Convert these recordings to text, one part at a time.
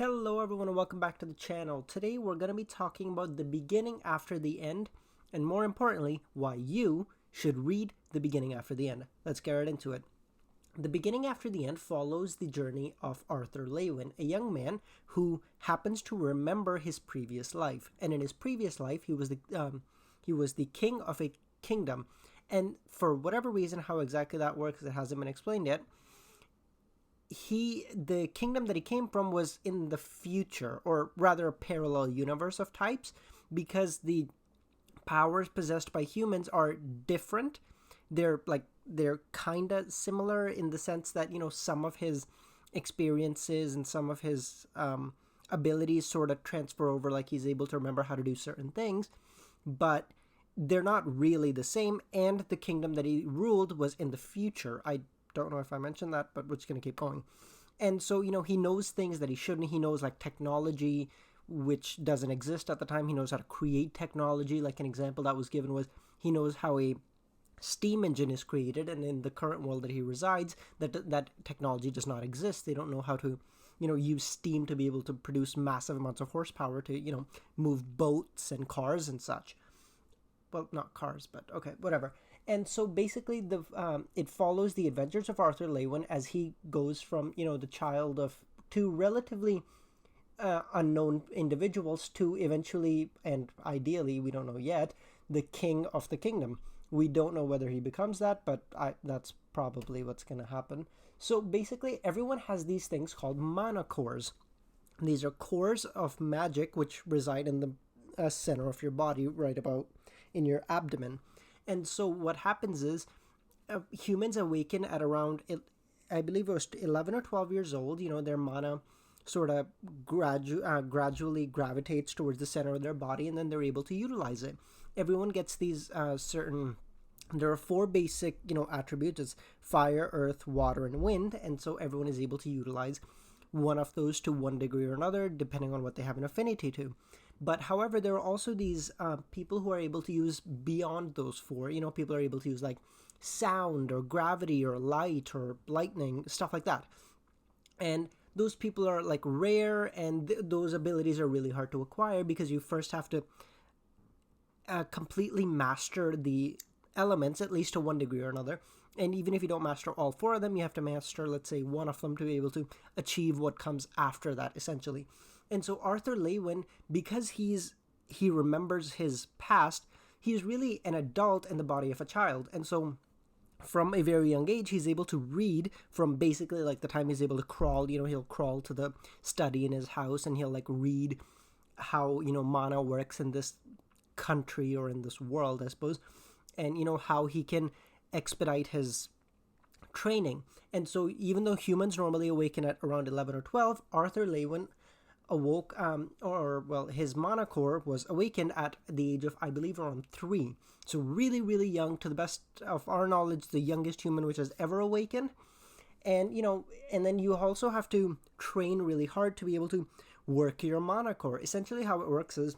Hello everyone and welcome back to the channel. Today we're going to be talking about the beginning after the end, and more importantly, why you should read the beginning after the end. Let's get right into it. The beginning after the end follows the journey of Arthur Lewin, a young man who happens to remember his previous life. And in his previous life, he was the king of a kingdom. And for whatever reason, how exactly that works, it hasn't been explained yet. The kingdom that he came from was in the future, or rather a parallel universe of types, because the powers possessed by humans are different. They're kind of similar in the sense that, some of his experiences and some of his abilities sort of transfer over, like he's able to remember how to do certain things, but they're not really the same. And the kingdom that he ruled was in the future. I don't know if I mentioned that, but we're just going to keep going. And so, he knows things that he shouldn't. He knows like technology, which doesn't exist at the time. He knows how to create technology. Like an example that was given was he knows how a steam engine is created, and in the current world that he resides, that technology does not exist. They don't know how to, use steam to be able to produce massive amounts of horsepower to, move boats and cars and such. Well, not cars, but okay, whatever. And so basically, it follows the adventures of Arthur Lewin as he goes from, the child of two relatively unknown individuals to eventually, and ideally, we don't know yet, the king of the kingdom. We don't know whether he becomes that, but that's probably what's going to happen. So basically, everyone has these things called mana cores. These are cores of magic which reside in the center of your body, right about in your abdomen. And so what happens is humans awaken at around, I believe it was 11 or 12 years old. Their mana sort of gradually gravitates towards the center of their body, and then they're able to utilize it. Everyone gets these there are four basic, attributes. It's fire, earth, water, and wind. And so everyone is able to utilize one of those to one degree or another, depending on what they have an affinity to. But however, there are also these people who are able to use beyond those four. People are able to use like sound or gravity or light or lightning, stuff like that. And those people are like rare, and those abilities are really hard to acquire because you first have to completely master the elements, at least to one degree or another. And even if you don't master all four of them, you have to master, let's say, one of them to be able to achieve what comes after that, essentially. And so Arthur Lewin, because he remembers his past, he's really an adult in the body of a child. And so from a very young age, he's able to read from basically like the time he's able to crawl. He'll crawl to the study in his house and he'll like read how, mana works in this country or in this world, I suppose. And, how he can expedite his training. And so even though humans normally awaken at around 11 or 12, Arthur Lewin awoke, his mana core was awakened at the age of, I believe, around 3. So really, really young, to the best of our knowledge, the youngest human which has ever awakened. And, and then you also have to train really hard to be able to work your mana core. Essentially how it works is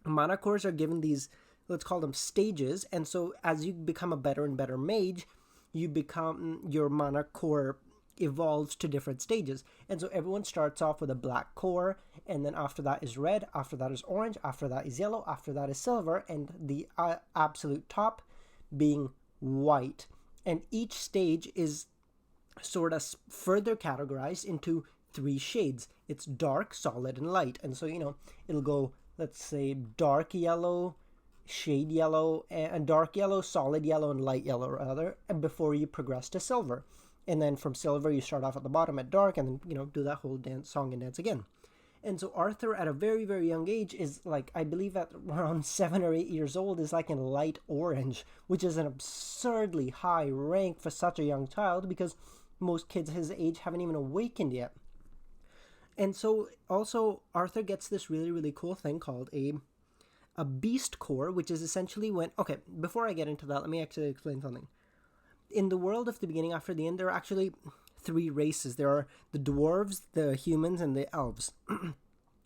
mana cores are given these, let's call them stages. And so as you become a better and better mage, your mana core evolves to different stages. And so everyone starts off with a black core, and then after that is red, after that is orange, after that is yellow, after that is silver, and the absolute top being white. And each stage is sort of further categorized into 3 shades. It's dark, solid, and light. And so, it'll go, let's say, dark yellow, shade yellow, and dark yellow, solid yellow, and light yellow rather, and before you progress to silver. And then from silver you start off at the bottom at dark, and then do that whole song and dance again. And so Arthur at a very, very young age is like, I believe at around 7 or 8 years old, is like in light orange, which is an absurdly high rank for such a young child, because most kids his age haven't even awakened yet. And so also Arthur gets this really, really cool thing called a beast core, which is essentially when, okay, before I get into that, let me actually explain something. In the world of the beginning after the end, there are actually 3 races. There are the dwarves, the humans, and the elves.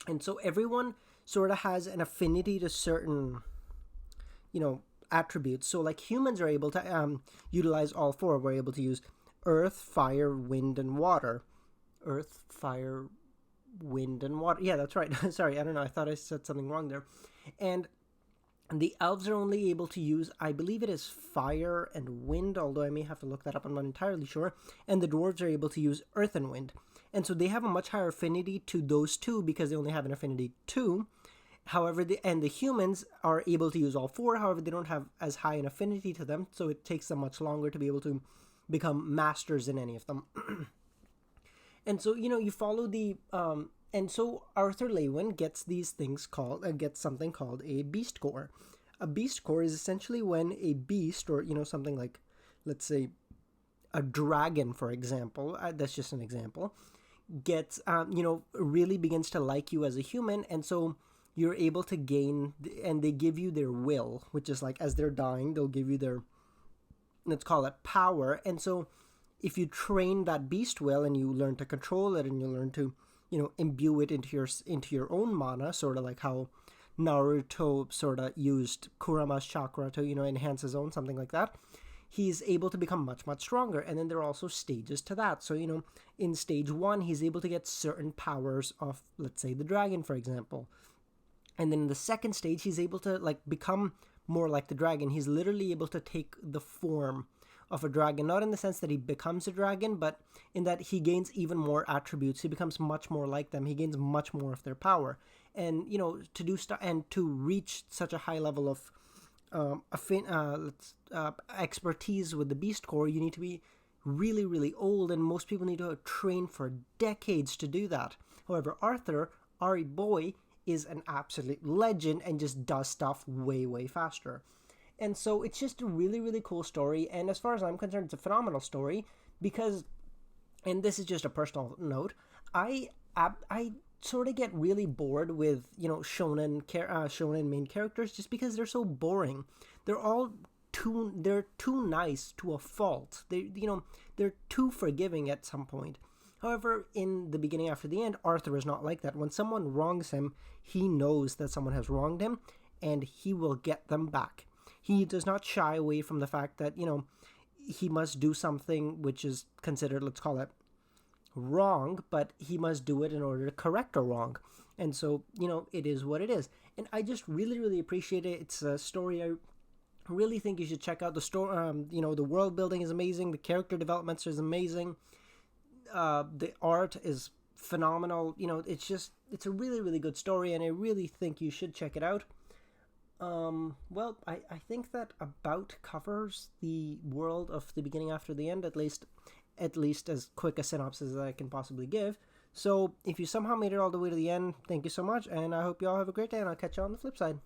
And so everyone sort of has an affinity to certain, attributes. So like humans are able to utilize all 4. We're able to use earth, fire, wind, and water. Earth, fire, wind and water. Yeah, that's right. Sorry, I don't know. I thought I said something wrong there. And the elves are only able to use, I believe it is fire and wind, although I may have to look that up. I'm not entirely sure. And the dwarves are able to use earth and wind. And so they have a much higher affinity to those two because they only have an affinity 2. However, the humans are able to use all 4. However, they don't have as high an affinity to them, so it takes them much longer to be able to become masters in any of them. And so, you follow the and so Arthur Lewin gets these things called gets something called a beast core. A beast core is essentially when a beast, or something like, let's say, a dragon, for example. That's just an example. Gets really begins to like you as a human, and so you're able to gain, and they give you their will, which is like as they're dying, they'll give you their, let's call it, power. And so if you train that beast will and you learn to control it and you learn to imbue it into your own mana, sort of like how Naruto sort of used Kurama's chakra to enhance his own, something like that, he's able to become much, much stronger. And then there are also stages to that. So in stage 1 he's able to get certain powers of, let's say, the dragon, for example. And then in the second stage he's able to become more like the dragon. He's literally able to take the form of a dragon, not in the sense that he becomes a dragon, but in that he gains even more attributes. He becomes much more like them. He gains much more of their power. And to do and to reach such a high level of expertise with the beast core, you need to be really, really old, and most people need to train for decades to do that. However, Arthur, our boy, is an absolute legend and just does stuff way, way faster. And so it's just a really, really cool story. And as far as I'm concerned, it's a phenomenal story because, and this is just a personal note, I sort of get really bored with shonen main characters just because they're so boring. They're too nice to a fault. They're too forgiving at some point. However, in the beginning after the end, Arthur is not like that. When someone wrongs him, he knows that someone has wronged him, and he will get them back. He does not shy away from the fact that, he must do something which is considered, let's call it, wrong, but he must do it in order to correct a wrong. And so, it is what it is. And I just really, really appreciate it. It's a story I really think you should check out. The story, the world building is amazing. The character developments is amazing. The art is phenomenal. It's a really, really good story, and I really think you should check it out. Well, I think that about covers the world of The Beginning After the End, at least as quick a synopsis as I can possibly give. So if you somehow made it all the way to the end, thank you so much, and I hope you all have a great day, and I'll catch you on the flip side.